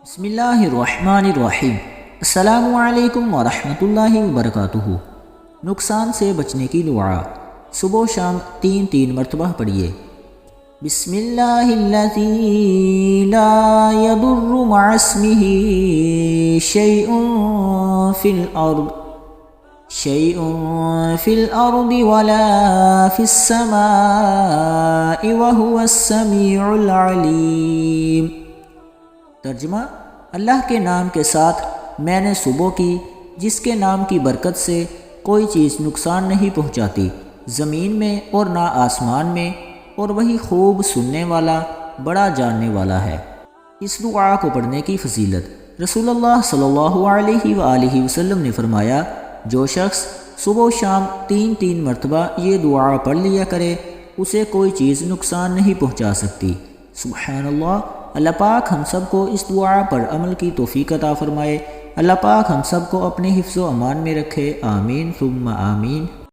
بسم اللہ الرحمن الرحیم۔ السلام علیکم ورحمۃ اللہ وبرکاتہ۔ نقصان سے بچنے کی دعا صبح و شام تین مرتبہ پڑھیے۔ بسم اللہ الذی لا یضر مع اسمہ شیء فی الارض ولا فی السماء وہو السمیع العلیم۔ ترجمہ: اللہ کے نام کے ساتھ میں نے صبح کی، جس کے نام کی برکت سے کوئی چیز نقصان نہیں پہنچاتی زمین میں اور نہ آسمان میں، اور وہی خوب سننے والا، بڑا جاننے والا ہے۔ اس دعا کو پڑھنے کی فضیلت: رسول اللہ صلی اللہ علیہ وآلہ وسلم نے فرمایا، جو شخص صبح و شام تین مرتبہ یہ دعا پڑھ لیا کرے، اسے کوئی چیز نقصان نہیں پہنچا سکتی۔ سبحان اللہ۔ اللہ پاک ہم سب کو اس دعا پر عمل کی توفیق عطا فرمائے۔ اللہ پاک ہم سب کو اپنے حفظ و امان میں رکھے۔ آمین ثم آمین۔